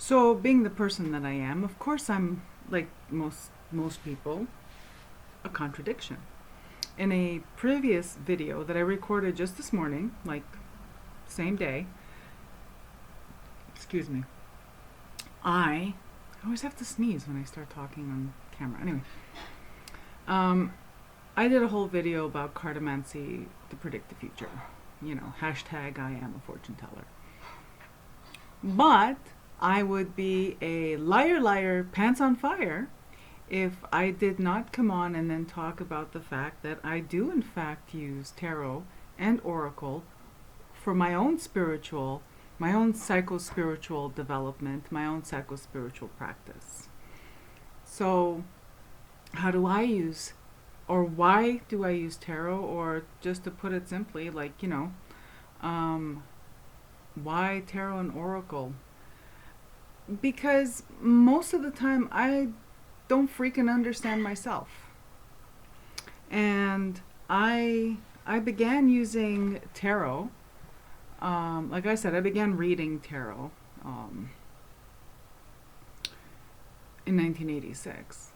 So, being the person that I am, of course, I'm like most people, a contradiction. In a previous video that I recorded just this morning, like same day, excuse me, I always have to sneeze when I start talking on camera. Anyway, I did a whole video about cartomancy to predict the future. You know, hashtag I am a fortune teller. But I would be a liar, pants on fire, if I did not come on and then talk about the fact that I do in fact use tarot and oracle for my own psychospiritual development, my own psychospiritual practice. So how do I use, or why do I use tarot, or just to put it simply, like, why tarot and oracle? Because most of the time I don't freaking understand myself. And I began using tarot. Like I said, I began reading tarot in 1986,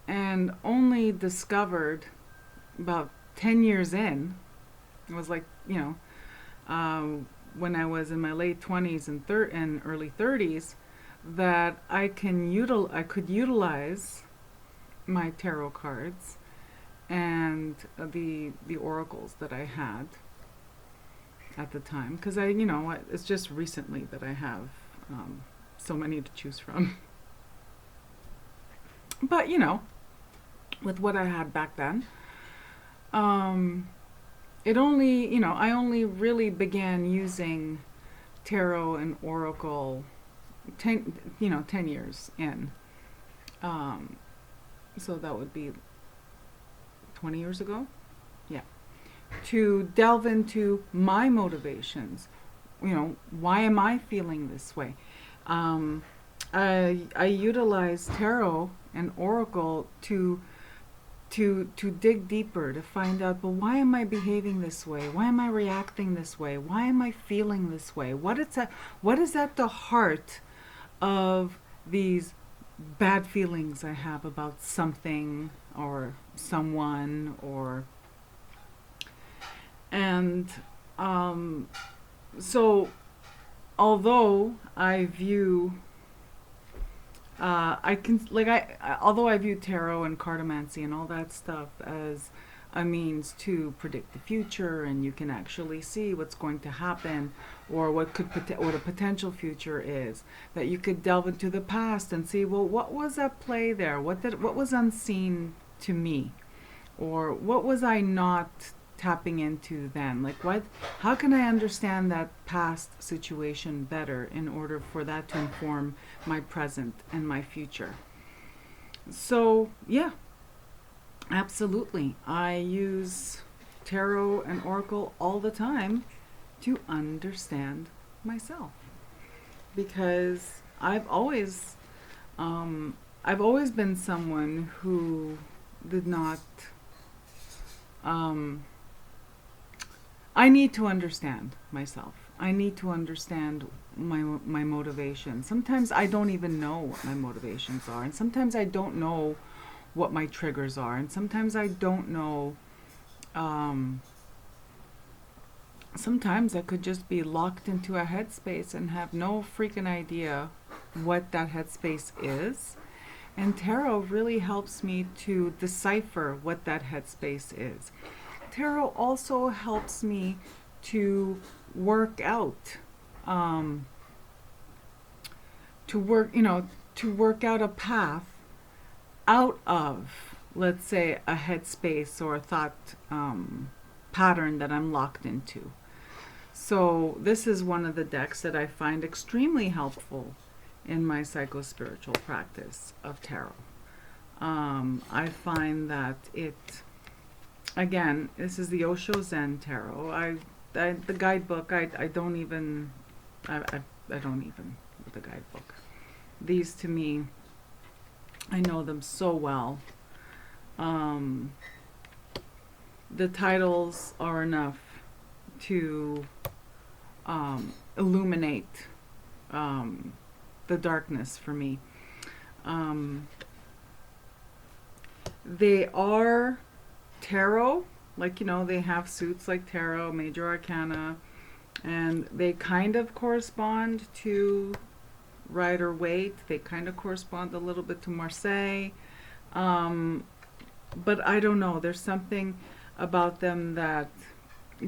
and only discovered about 10 years in, it was like, when I was in my late 20s and early 30s, that I could utilize my tarot cards and the oracles that I had at the time, because it's just recently that I have so many to choose from. But with what I had back then, I only really began using tarot and oracle 10 years in. So that would be 20 years ago. Yeah. To delve into my motivations. Why am I feeling this way? I utilize tarot and oracle to dig deeper, to find out, well, why am I behaving this way? Why am I reacting this way? Why am I feeling this way? What is at the heart of these bad feelings I have about something or someone, and so although I view although I view tarot and cartomancy and all that stuff as a means to predict the future, and you can actually see what's going to happen, or what a potential future is, that you could delve into the past and see, well, what was at play there? What was unseen to me, or what was I not tapping into then? How can I understand that past situation better in order for that to inform my present and my future? So, yeah, absolutely. I use tarot and oracle all the time to understand myself, because I've always been someone who did not I need to understand myself. I need to understand my motivations. Sometimes I don't even know what my motivations are, and sometimes I don't know what my triggers are, and sometimes I don't know. Sometimes I could just be locked into a headspace and have no freaking idea what that headspace is. And tarot really helps me to decipher what that headspace is. Tarot also helps me to work out, to work out a path out of, let's say, a headspace or a thought pattern that I'm locked into. So this is one of the decks that I find extremely helpful in my psychospiritual practice of tarot. I find that again, this is the Osho Zen Tarot. The guidebook, I don't even with the guidebook. These, to me, I know them so well. The titles are enough to illuminate the darkness for me. They are tarot, like, they have suits like tarot, major arcana, and they kind of correspond to Rider-Waite. They kind of correspond a little bit to Marseille. But I don't know, there's something about them that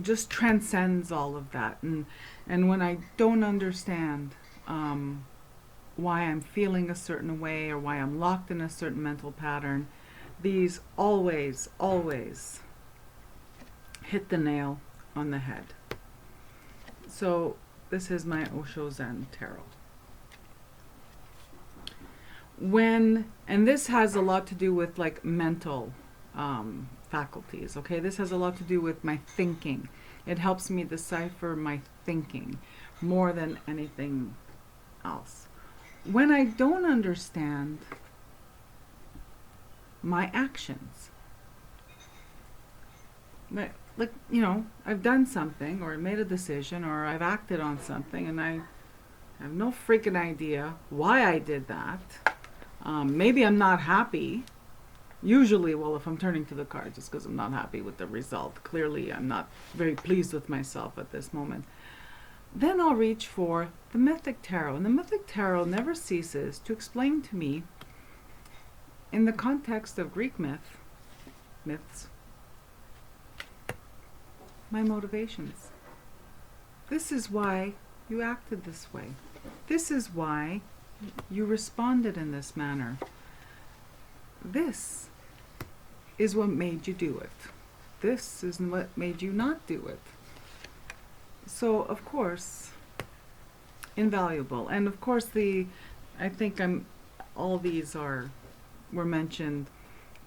just transcends all of that. And when I don't understand why I'm feeling a certain way, or why I'm locked in a certain mental pattern, these always hit the nail on the head. So this is my Osho Zen Tarot. And this has a lot to do with like mental faculties, okay? This has a lot to do with my thinking. It helps me decipher my thinking more than anything else. When I don't understand my actions, like, I've done something, or made a decision, or I've acted on something, and I have no freaking idea why I did that. Maybe I'm not happy. Usually, well, if I'm turning to the cards, it's because I'm not happy with the result. Clearly, I'm not very pleased with myself at this moment. Then I'll reach for the Mythic Tarot. And the Mythic Tarot never ceases to explain to me, in the context of Greek myths, my motivations. This is why you acted this way. This is why you responded in this manner. This is what made you do it. This is what made you not do it. So, of course, invaluable. And of course, all these were mentioned,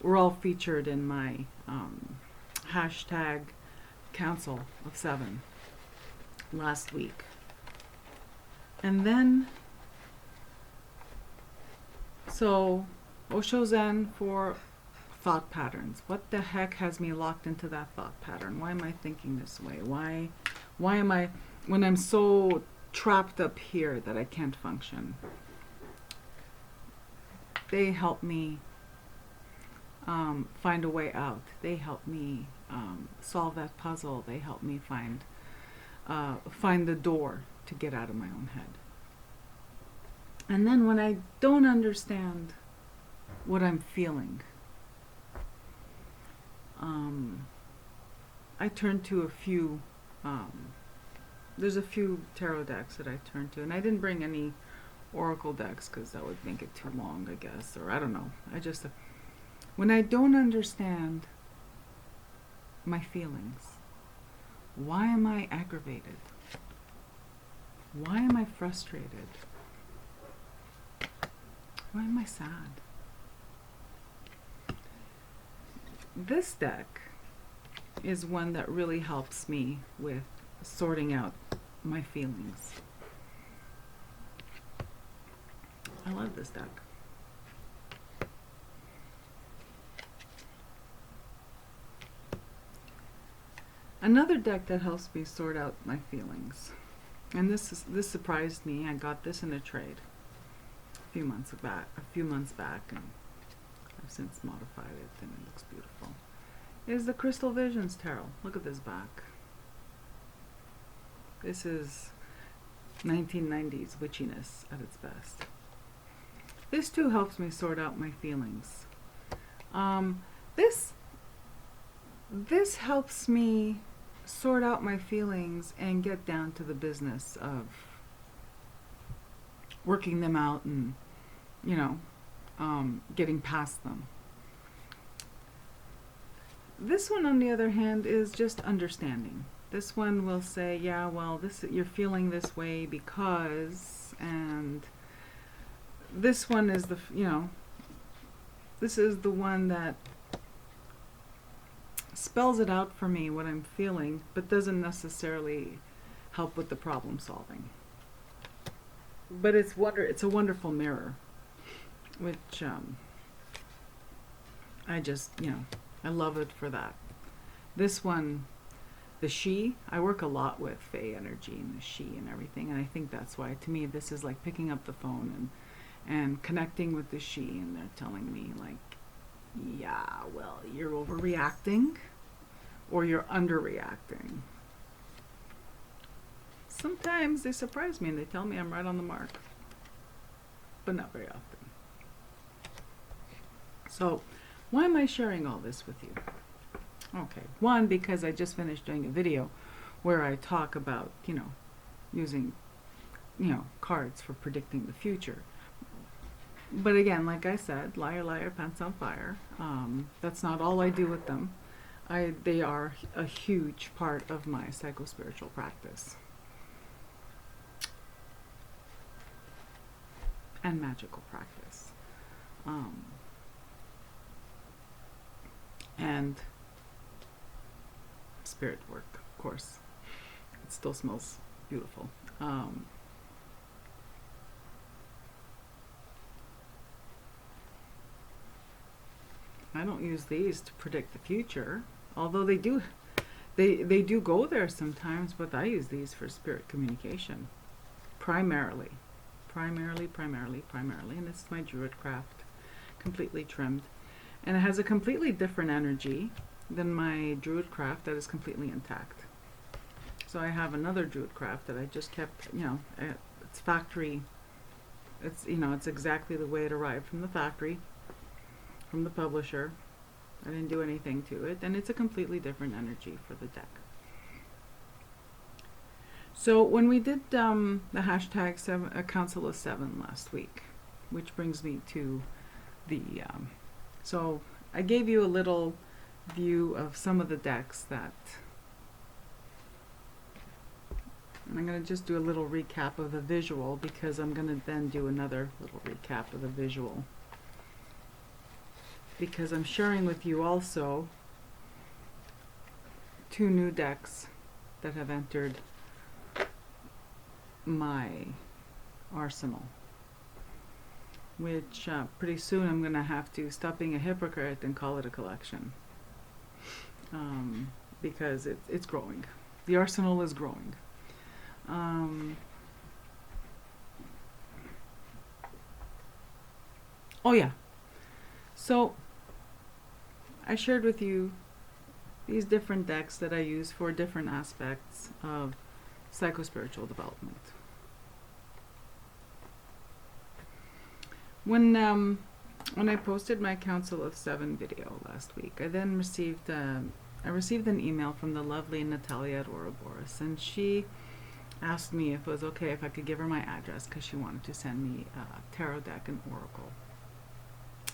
were all featured in my hashtag Council of 7 last week. And then, so Osho Zen for thought patterns. What the heck has me locked into that thought pattern? Why am I thinking this way? Why am I, when I'm so trapped up here that I can't function? They help me find a way out. They help me solve that puzzle. They help me find the door to get out of my own head. And then when I don't understand what I'm feeling, I turn to a few, there's a few tarot decks that I turn to, and I didn't bring any oracle decks because that would make it too long, I guess, or I don't know. When I don't understand my feelings, why am I aggravated? Why am I frustrated? Why am I sad? This deck is one that really helps me with sorting out my feelings. I love this deck. Another deck that helps me sort out my feelings, and this surprised me. I got this in a trade a few months back, and I've since modified it, and it looks beautiful. Is the Crystal Visions Tarot. Look at this back. This is 1990s witchiness at its best. This too helps me sort out my feelings. This helps me sort out my feelings and get down to the business of working them out and, getting past them. This one, on the other hand, is just understanding. This one will say, yeah, well, you're feeling this way because, and this one is this is the one that spells it out for me, what I'm feeling, but doesn't necessarily help with the problem solving. But it's a wonderful mirror, which I just, I love it for that. This one the she. I work a lot with Fae energy and the she and everything, and I think that's why, to me, this is like picking up the phone and connecting with the she, and they're telling me like, yeah, well, you're overreacting or you're underreacting. Sometimes they surprise me and they tell me I'm right on the mark, but not very often. So why am I sharing all this with you? Okay, one, because I just finished doing a video where I talk about, using, cards for predicting the future. But again, like I said, liar, liar, pants on fire. That's not all I do with them. They are a huge part of my psychospiritual practice. And magical practice. And spirit work, of course. It still smells beautiful. I don't use these to predict the future, although they do go there sometimes, but I use these for spirit communication. Primarily. And this is my Druidcraft, completely trimmed. And it has a completely different energy than my Druidcraft that is completely intact. So I have another Druidcraft that I just kept, it's factory, it's exactly the way it arrived from the factory, from the publisher. I didn't do anything to it, and it's a completely different energy for the deck. So when we did the hashtag Council of Seven last week, which brings me to the, so I gave you a little view of some of the decks that, and I'm going to just do a little recap of the visual, because I'm going to then do another little recap of the visual, because I'm sharing with you also 2 new decks that have entered my arsenal, which pretty soon I'm going to have to stop being a hypocrite and call it a collection, because it's growing. The arsenal is growing. Oh yeah, so I shared with you these different decks that I use for different aspects of psychospiritual development. When I posted my Council of Seven video last week, I then received an email from the lovely Natalia at Ouroboros, and she asked me if it was okay if I could give her my address, because she wanted to send me a tarot deck and oracle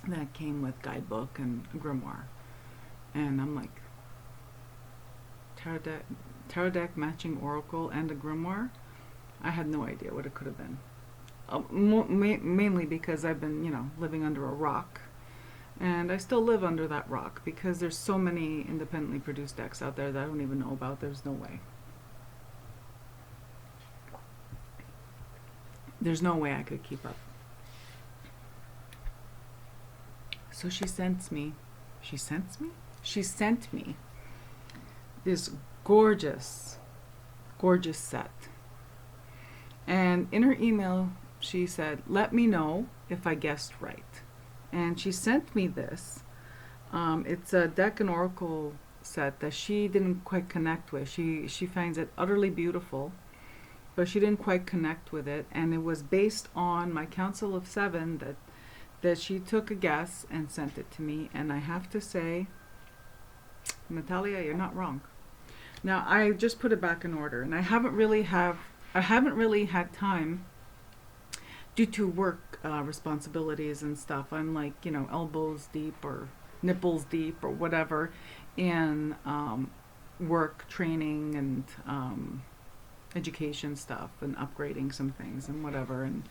that came with guidebook and grimoire. And I'm like, tarot deck matching oracle and a grimoire? I had no idea what it could have been. Mainly because I've been, living under a rock. And I still live under that rock, because there's so many independently produced decks out there that I don't even know about. There's no way. There's no way I could keep up. So she sent me this gorgeous set. And in her email, she said, let me know if I guessed right. And she sent me this. It's a deck and oracle set that she didn't quite connect with. She finds it utterly beautiful, but she didn't quite connect with it. And it was based on my Council of Seven that she took a guess and sent it to me. And I have to say, Natalia, you're not wrong. Now, I just put it back in order, and I haven't really had time due to work responsibilities and stuff. I'm like, elbows deep or nipples deep or whatever in work training and education stuff and upgrading some things and whatever, and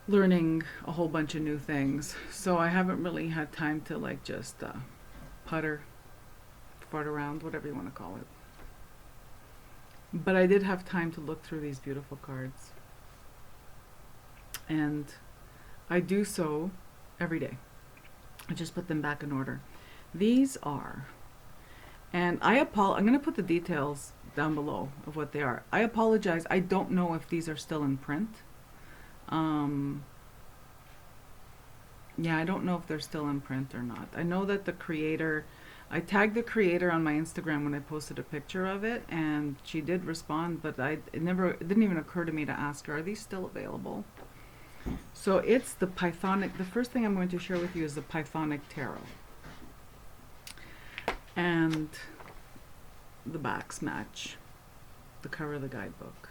learning a whole bunch of new things. So I haven't really had time to just fart around, whatever you want to call it. But I did have time to look through these beautiful cards. And I do so every day. I just put them back in order. These are And I'm going to put the details down below of what they are. I apologize. I don't know if these are still in print. Yeah, I don't know if they're still in print or not. I know that the creator, I tagged the creator on my Instagram when I posted a picture of it, and she did respond, but it didn't even occur to me to ask her, are these still available? So it's the Pythonic, the first thing I'm going to share with you is the Pythonic Tarot. And the backs match the cover of the guidebook.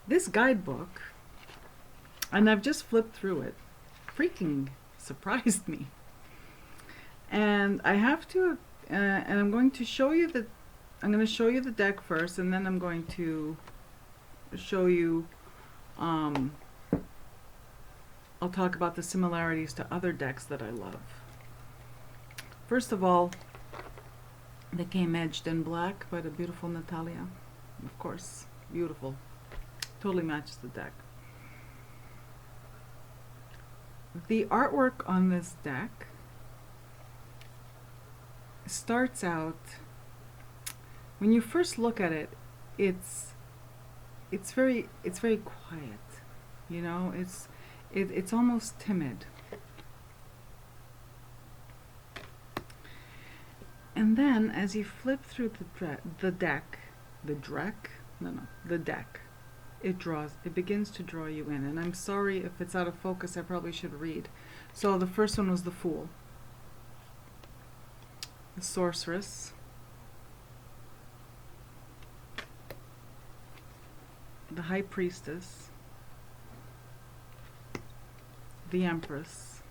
This guidebook, and I've just flipped through it, freaking surprised me. And I have to, and I'm going to show you the deck first, and then I'm going to show you, I'll talk about the similarities to other decks that I love. First of all, they came edged in black by the beautiful Natalia. Of course, beautiful. Totally matches the deck. The artwork on this deck starts out, when you first look at it, it's very quiet. You know, it's almost timid. And then as you flip through the deck, it begins to draw you in. And I'm sorry if it's out of focus, I probably should read. So the first one was the Fool, the Sorceress, the High Priestess, the Empress,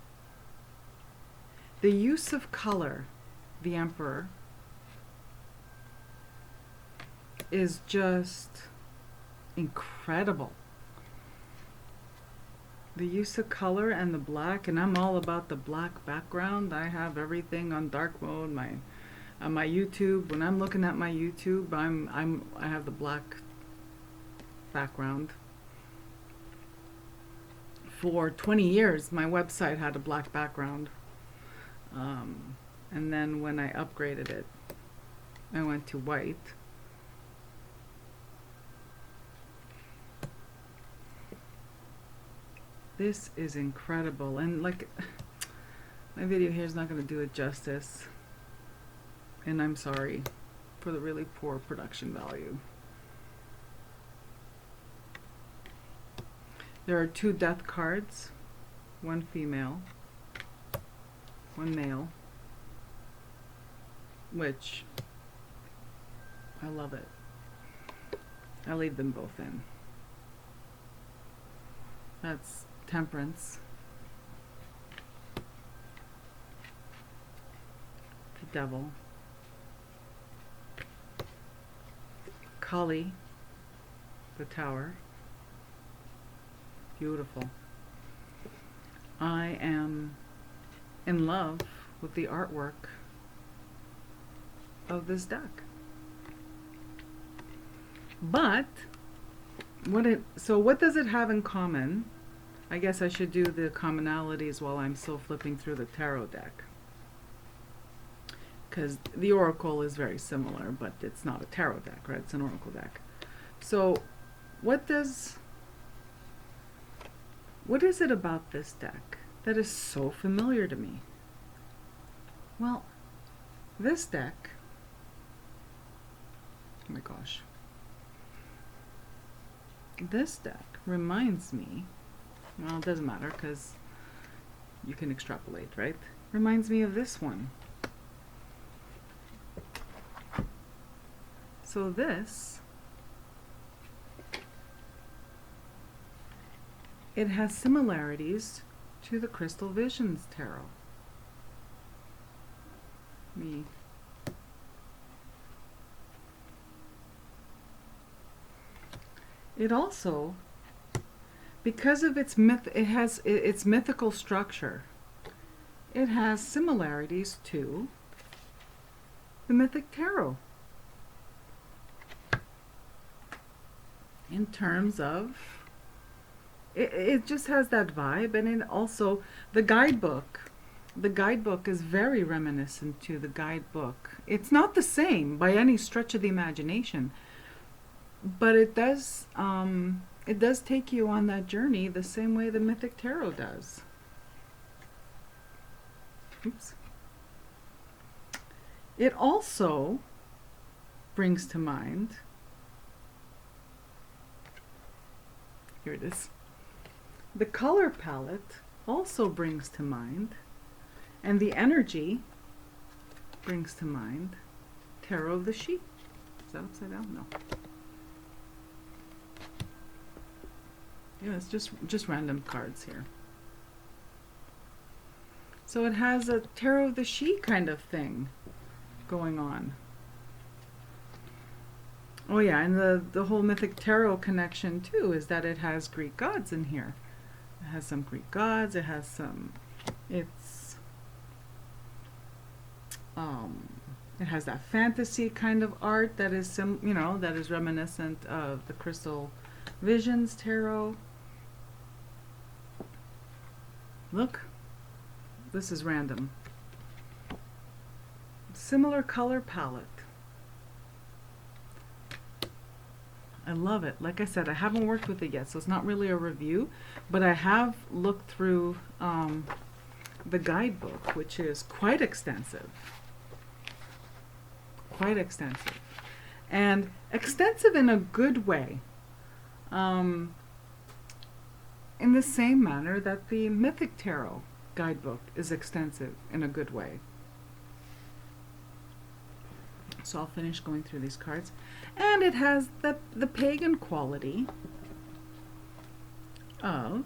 the use of color, the Emperor, is just incredible. The use of color and the black, and I'm all about the black background. I have everything on dark mode. On my YouTube, when I'm looking at my YouTube, I have the black background. For 20 years, my website had a black background. And then when I upgraded it, I went to white. This is incredible, and like, my video here is not going to do it justice, and I'm sorry for the really poor production value. There are 2 death cards, 1 female, 1 male, which I love it. I leave them both in. That's Temperance, the Devil, Kali, the Tower. Beautiful. I am in love with the artwork of this deck. But what does it have in common? I guess I should do the commonalities while I'm still flipping through the tarot deck, because the oracle is very similar, but it's not a tarot deck, right? It's an oracle deck. So what is it about this deck that is so familiar to me? Well, this deck, oh my gosh, this deck reminds me, well, it doesn't matter because you can extrapolate, right? Reminds me of this one. So this, it has similarities to the Crystal Visions Tarot. It also, because of its its mythical structure, it has similarities to the Mythic Tarot in terms of it just has that vibe. And then also the guidebook the guidebook is very reminiscent to the guidebook. It's not the same by any stretch of the imagination, but it does take you on that journey the same way the Mythic Tarot does. Oops. It also brings to mind, here it is, the color palette also brings to mind, and the energy brings to mind Tarot of the Sheep. Is that upside down? No. Yeah, it's just random cards here. So it has a Tarot of the She kind of thing going on. Oh yeah, and the whole Mythic Tarot connection too is that it has Greek gods in here. It has some Greek gods, it has some, it has that fantasy kind of art that is that is reminiscent of the Crystal Visions Tarot. Look, this is random. Similar color palette. I love it. Like I said, I haven't worked with it yet, so it's not really a review, but I have looked through the guidebook, which is quite extensive. Quite extensive. And extensive in a good way. In the same manner that the Mythic Tarot guidebook is extensive in a good way. So I'll finish going through these cards. And it has the pagan quality of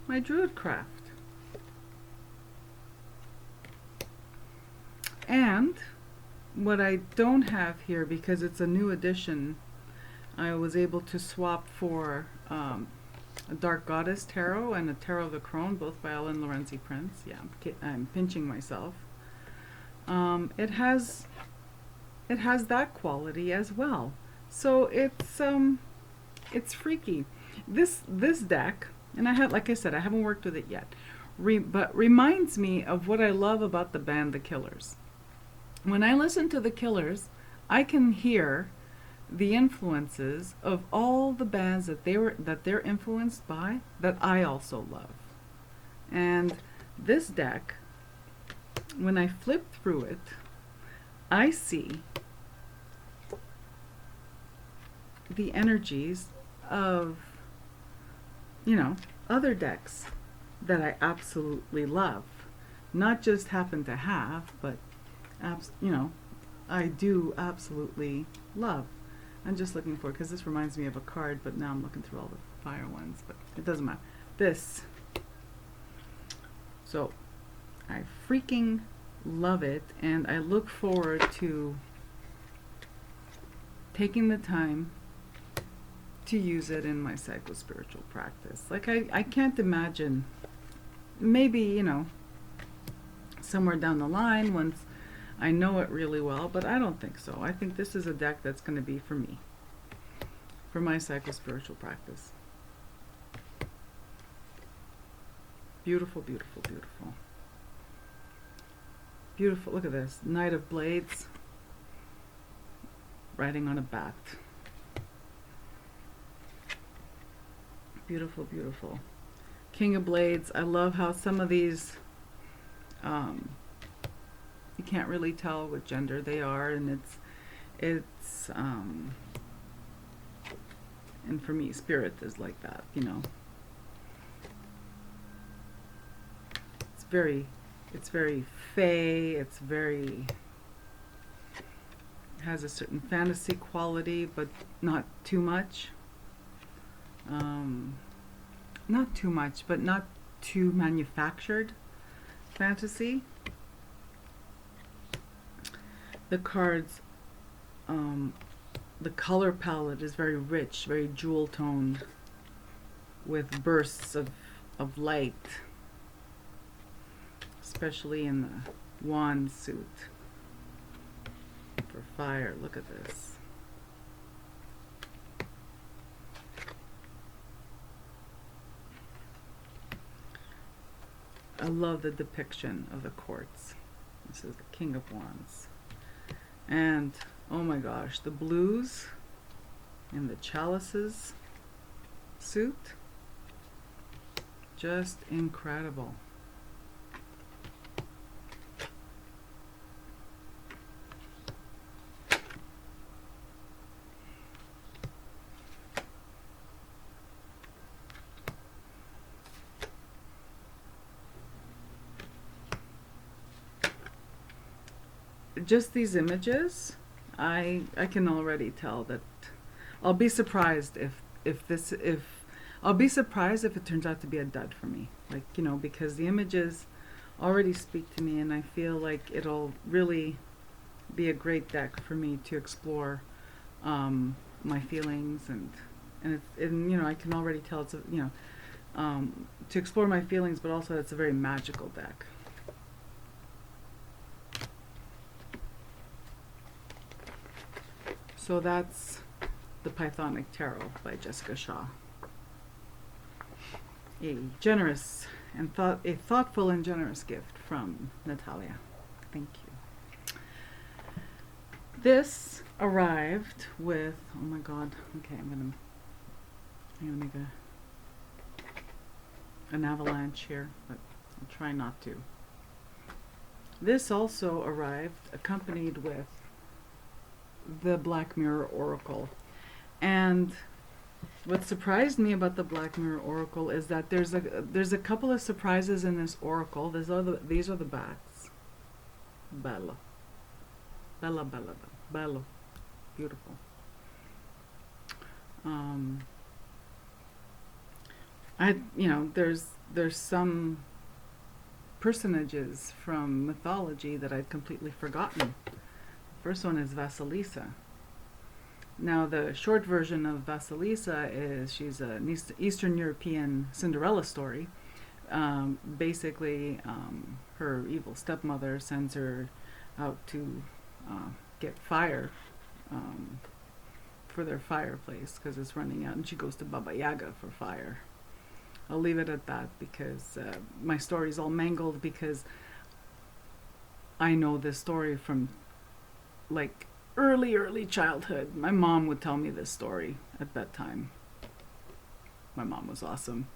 my Druidcraft. And what I don't have here, because it's a new edition, I was able to swap for a Dark Goddess Tarot and a Tarot of the Crone, both by Ellen Lorenzi Prince. Yeah, I'm pinching myself. It has that quality as well. So it's freaky. This deck, and like I said, I haven't worked with it yet, but reminds me of what I love about the band The Killers. When I listen to The Killers, I can hear the influences of all the bands that they're influenced by that I also love. And this deck, when I flip through it, I see the energies of, other decks that I absolutely love. Not just happen to have, but I do absolutely love. I'm just looking for, because this reminds me of a card, but now I'm looking through all the fire ones, but it doesn't matter. This. So, I freaking love it, and I look forward to taking the time to use it in my psychospiritual practice. Like, I can't imagine, maybe, somewhere down the line, once I know it really well, but I don't think so. I think this is a deck that's going to be for me, for my psychospiritual practice. Beautiful, beautiful, beautiful. Beautiful. Look at this. Knight of Blades riding on a bat. Beautiful, beautiful. King of Blades. I love how some of these you can't really tell what gender they are, and it's and for me, spirit is like that, It's very fey, has a certain fantasy quality, but not too much. Not too much, but not too manufactured fantasy. The cards, the color palette is very rich, very jewel toned, with bursts of light, especially in the wand suit for fire. Look at this. I love the depiction of the quartz. This is the King of Wands. And oh my gosh, the blues in the chalices suit, just incredible. Just these images, I can already tell that I'll be surprised if I'll be surprised if it turns out to be a dud for me. Like, you know, because the images already speak to me, and I feel like it'll really be a great deck for me to explore my feelings and you know, I can already tell it's a, you know, to explore my feelings, but also it's a very magical deck. So that's the Pythonic Tarot by Jessica Shaw. A generous and a thoughtful and generous gift from Natalia. Thank you. This arrived with, oh my god, okay, I'm gonna make an avalanche here, but I'll try not to. This also arrived accompanied with the Black Mirror Oracle. And what surprised me about the Black Mirror Oracle is that there's a couple of surprises in this oracle. These are the backs. Bello. Bella, bella, bello. Beautiful. You know, there's some personages from mythology that I'd completely forgotten. First one is Vasilisa. Now the short version of Vasilisa is she's an Eastern European Cinderella story. Basically, her evil stepmother sends her out to get fire for their fireplace because it's running out, and she goes to Baba Yaga for fire. I'll leave it at that because my story's all mangled because I know this story from like early childhood. My mom would tell me this story at bedtime. My mom was awesome.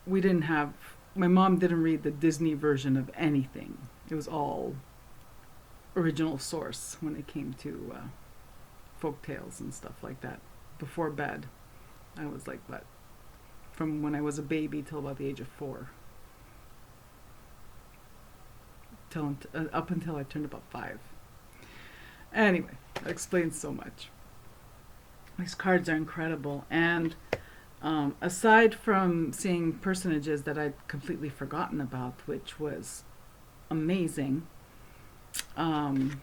My mom didn't read the Disney version of anything. It was all original source when it came to folk tales and stuff like that. Before bed, I was like, what? From when I was a baby till about the age of 4. Up until I turned about 5. Anyway, that explains so much. These cards are incredible, and aside from seeing personages that I'd completely forgotten about, which was amazing, and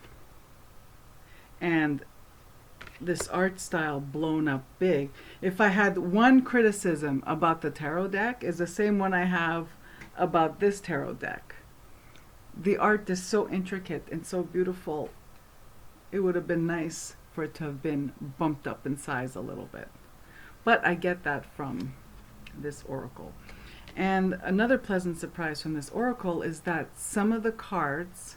this art style blown up big. If I had one criticism about the tarot deck, is the same one I have about this tarot deck. The art is so intricate and so beautiful. It would have been nice for it to have been bumped up in size a little bit. But I get that from this oracle. And another pleasant surprise from this oracle is that some of the cards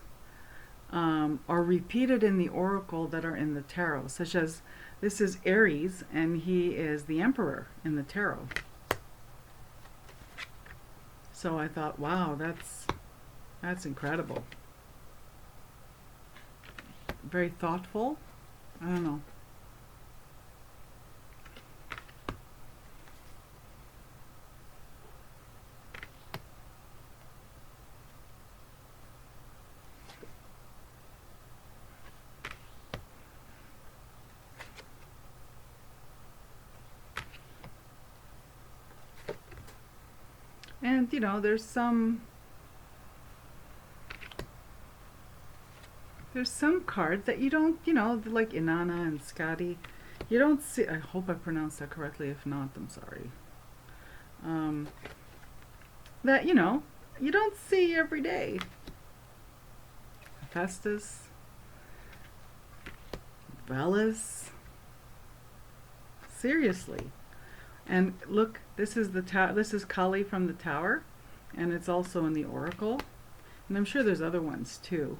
are repeated in the oracle that are in the tarot, such as this is Aries, and he is the Emperor in the tarot. So I thought, wow, that's incredible. Very thoughtful. I don't know. And you know, there's some cards that you don't, you know, like Inanna and Skadi, you don't see. I hope I pronounced that correctly. If not, I'm sorry. That, you know, you don't see every day. Festus, Velas. Seriously. And look, this is Kali from the tower. and it's also in the Oracle, and I'm sure there's other ones too.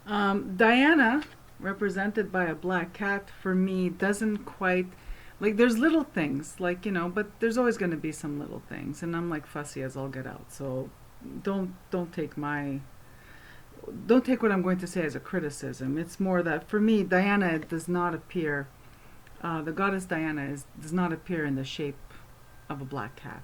Diana, represented by a black cat, for me doesn't quite, like, there's little things, like, you know, but there's always going to be some little things, and I'm like fussy as all get out, so don't take what I'm going to say as a criticism. It's more that for me, Diana does not appear, the goddess Diana does not appear in the shape of a black cat.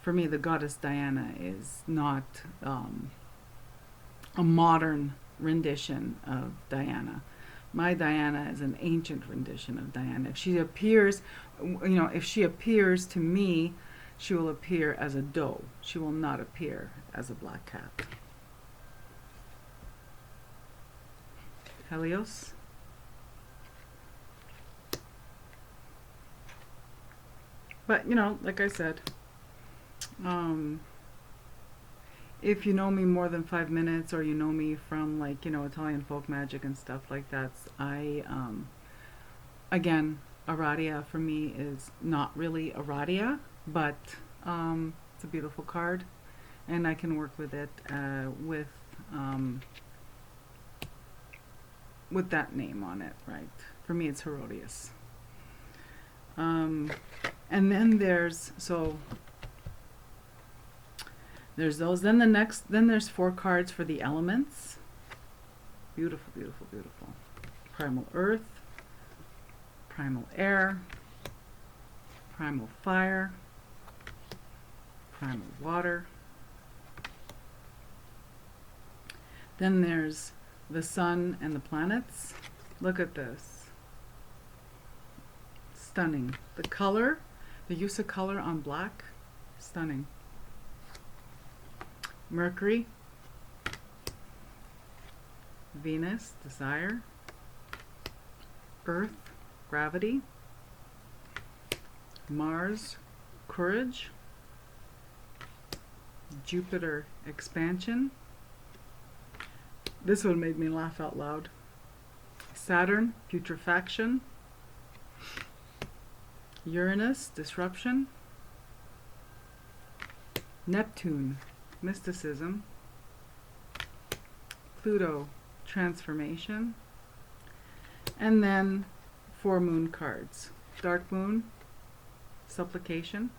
For me, the goddess Diana is not a modern rendition of Diana. My Diana is an ancient rendition of Diana. If she appears, you know, if she appears to me, she will appear as a doe. She will not appear as a black cat. Helios. But, you know, like I said, if you know me more than 5 minutes, or you know me from, like, you know, Italian folk magic and stuff like that, again, Aradia for me is not really Aradia, but it's a beautiful card, and I can work with it with that name on it, right? For me, it's Herodias. And then there's those. Then there's 4 cards for the elements. Beautiful, beautiful, beautiful. Primal Earth, Primal Air, Primal Fire, Primal Water. Then there's the sun and the planets. Look at this. Stunning. The color, the use of color on black, stunning. Mercury, Venus, desire, Earth, gravity, Mars, courage, Jupiter, expansion. This one made me laugh out loud. Saturn, putrefaction, Uranus, disruption, Neptune, mysticism, Pluto, transformation, and then 4 moon cards. Dark moon, supplication,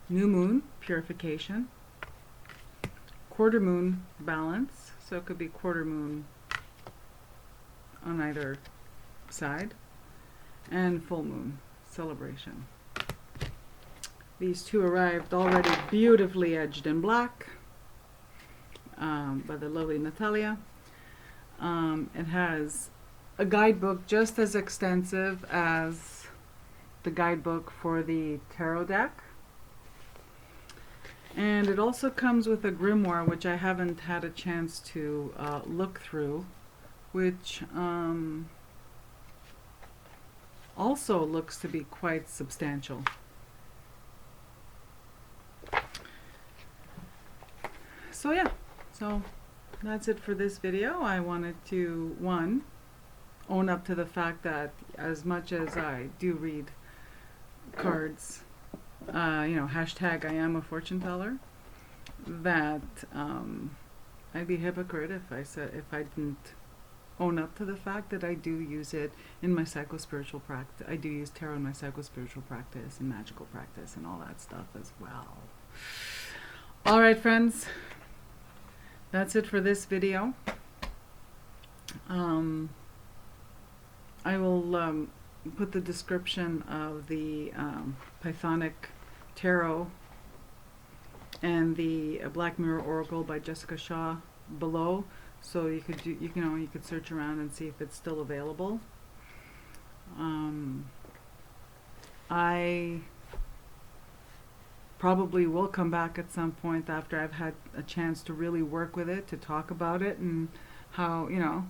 new moon, purification, quarter moon, balance, so it could be quarter moon on either side, and full moon, celebration. These 2 arrived already beautifully edged in black by the lovely Natalia. It has a guidebook just as extensive as the guidebook for the tarot deck. And it also comes with a grimoire, which I haven't had a chance to look through, which also looks to be quite substantial. So yeah, so that's it for this video. I wanted to, one, own up to the fact that as much as I do read cards, you know, hashtag I am a fortune teller, that I'd be a hypocrite if I didn't own up to the fact that I do use it in my psychospiritual practice. I do use tarot in my psychospiritual practice and magical practice and all that stuff as well. All right, friends. That's it for this video. I will put the description of the Pythonic Tarot and the Black Mirror Oracle by Jessica Shaw below, so you could do, you could search around and see if it's still available. I probably will come back at some point after I've had a chance to really work with it, to talk about it and how, you know,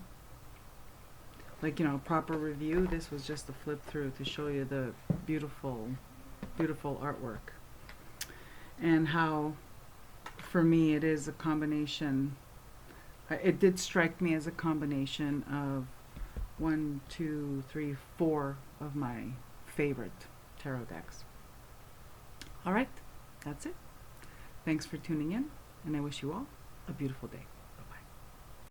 like, you know, proper review. This was just a flip through to show you the beautiful, beautiful artwork, and how, for me, it is a combination. It did strike me as a combination of 1, 2, 3, 4 of my favorite tarot decks. All right, that's it. Thanks for tuning in, and I wish you all a beautiful day.